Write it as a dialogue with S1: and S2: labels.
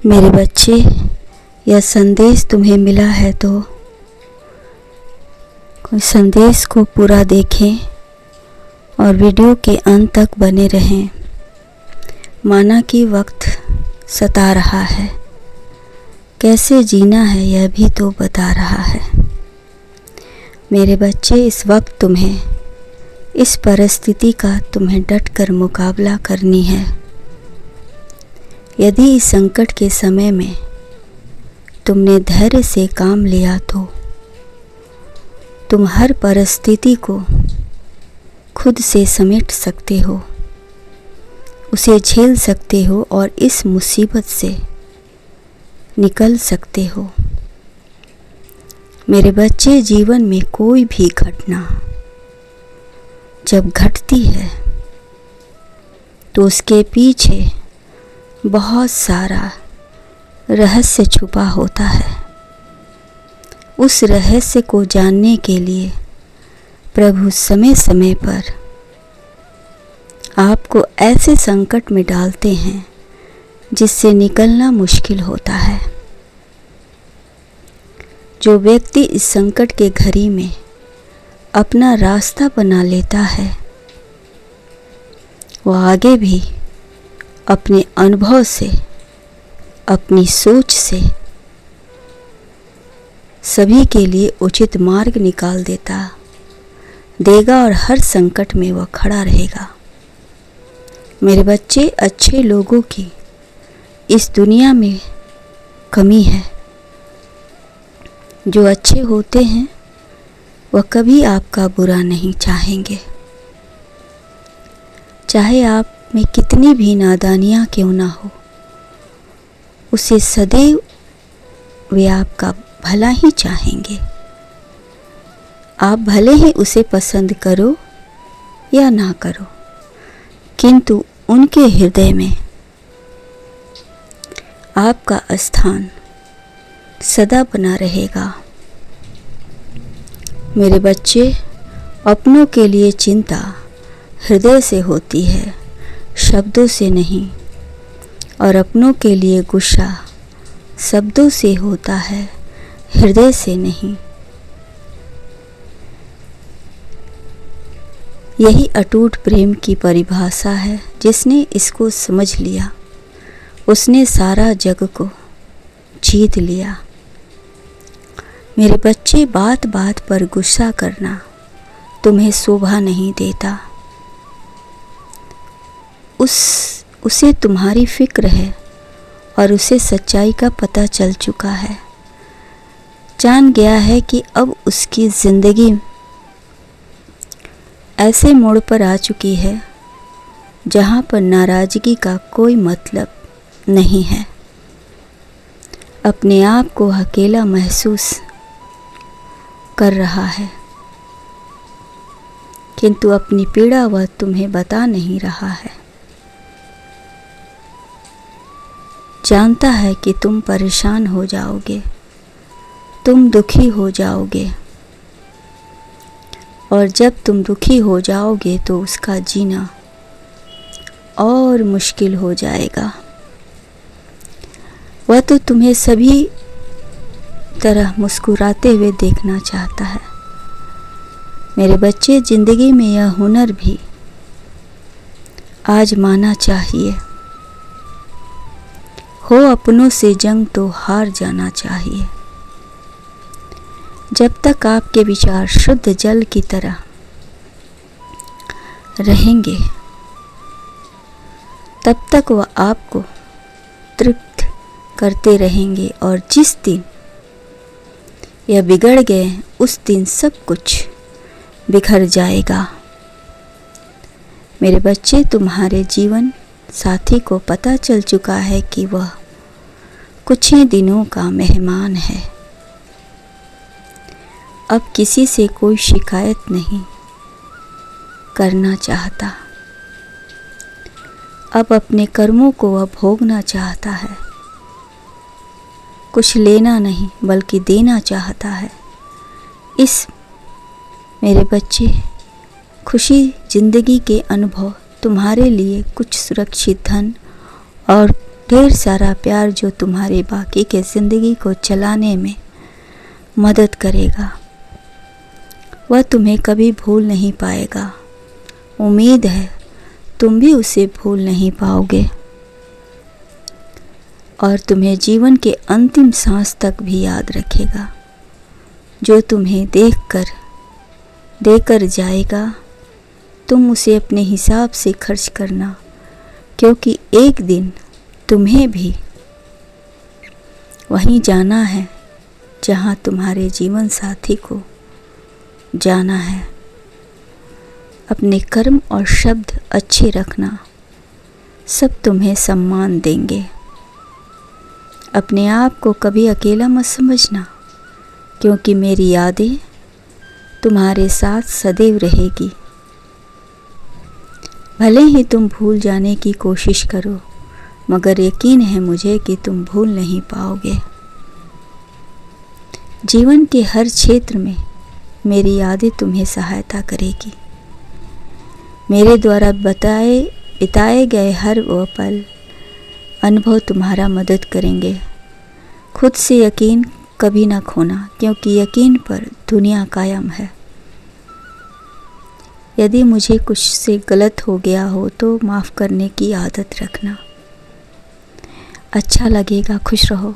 S1: मेरे बच्चे, यह संदेश तुम्हें मिला है तो कोई संदेश को पूरा देखें और वीडियो के अंत तक बने रहें। माना कि वक्त सता रहा है, कैसे जीना है यह भी तो बता रहा है। मेरे बच्चे, इस वक्त तुम्हें इस परिस्थिति का तुम्हें डट कर मुकाबला करनी है। यदि इस संकट के समय में तुमने धैर्य से काम लिया तो तुम हर परिस्थिति को खुद से समेट सकते हो, उसे झेल सकते हो और इस मुसीबत से निकल सकते हो। मेरे बच्चे, जीवन में कोई भी घटना जब घटती है तो उसके पीछे बहुत सारा रहस्य छुपा होता है। उस रहस्य को जानने के लिए प्रभु समय समय पर आपको ऐसे संकट में डालते हैं जिससे निकलना मुश्किल होता है। जो व्यक्ति इस संकट के घड़ी में अपना रास्ता बना लेता है, वह आगे भी अपने अनुभव से, अपनी सोच से सभी के लिए उचित मार्ग निकाल देगा और हर संकट में वह खड़ा रहेगा। मेरे बच्चे, अच्छे लोगों की इस दुनिया में कमी है। जो अच्छे होते हैं वह कभी आपका बुरा नहीं चाहेंगे, चाहे आप में कितनी भी नादानियाँ क्यों ना हो। उसे सदैव वे आपका भला ही चाहेंगे। आप भले ही उसे पसंद करो या ना करो, किंतु उनके हृदय में आपका स्थान सदा बना रहेगा। मेरे बच्चे, अपनों के लिए चिंता हृदय से होती है, शब्दों से नहीं, और अपनों के लिए गुस्सा शब्दों से होता है, हृदय से नहीं। यही अटूट प्रेम की परिभाषा है। जिसने इसको समझ लिया उसने सारा जग को जीत लिया। मेरे बच्चे, बात बात पर गुस्सा करना तुम्हें शोभा नहीं देता। उसे तुम्हारी फिक्र है और उसे सच्चाई का पता चल चुका है। जान गया है कि अब उसकी ज़िंदगी ऐसे मोड़ पर आ चुकी है जहाँ पर नाराज़गी का कोई मतलब नहीं है। अपने आप को अकेला महसूस कर रहा है, किंतु अपनी पीड़ा वह तुम्हें बता नहीं रहा है। जानता है कि तुम परेशान हो जाओगे, तुम दुखी हो जाओगे, और जब तुम दुखी हो जाओगे तो उसका जीना और मुश्किल हो जाएगा। वह तो तुम्हें सभी तरह मुस्कुराते हुए देखना चाहता है। मेरे बच्चे, ज़िंदगी में यह हुनर भी आजमाना चाहिए। हो अपनों से जंग तो हार जाना चाहिए। जब तक आपके विचार शुद्ध जल की तरह रहेंगे तब तक वह आपको तृप्त करते रहेंगे, और जिस दिन यह बिगड़ गए उस दिन सब कुछ बिखर जाएगा। मेरे बच्चे, तुम्हारे जीवन साथी को पता चल चुका है कि वह कुछ ही दिनों का मेहमान है। अब किसी से कोई शिकायत नहीं करना चाहता। अब अपने कर्मों को वह भोगना चाहता है। कुछ लेना नहीं बल्कि देना चाहता है। इस मेरे बच्चे, खुशी जिंदगी के अनुभव तुम्हारे लिए कुछ सुरक्षित धन और ढेर सारा प्यार जो तुम्हारी बाकी के ज़िंदगी को चलाने में मदद करेगा। वह तुम्हें कभी भूल नहीं पाएगा। उम्मीद है तुम भी उसे भूल नहीं पाओगे और तुम्हें जीवन के अंतिम सांस तक भी याद रखेगा। जो तुम्हें देकर जाएगा, तुम उसे अपने हिसाब से खर्च करना, क्योंकि एक दिन तुम्हें भी वहीं जाना है जहां तुम्हारे जीवन साथी को जाना है। अपने कर्म और शब्द अच्छे रखना, सब तुम्हें सम्मान देंगे। अपने आप को कभी अकेला मत समझना, क्योंकि मेरी यादें तुम्हारे साथ सदैव रहेगी। भले ही तुम भूल जाने की कोशिश करो, मगर यकीन है मुझे कि तुम भूल नहीं पाओगे। जीवन के हर क्षेत्र में मेरी यादें तुम्हें सहायता करेगी। मेरे द्वारा बिताए गए हर वो पल अनुभव तुम्हारा मदद करेंगे। खुद से यकीन कभी ना खोना, क्योंकि यकीन पर दुनिया कायम है। यदि मुझे कुछ से गलत हो गया हो तो माफ़ करने की आदत रखना। अच्छा लगेगा। खुश रहो।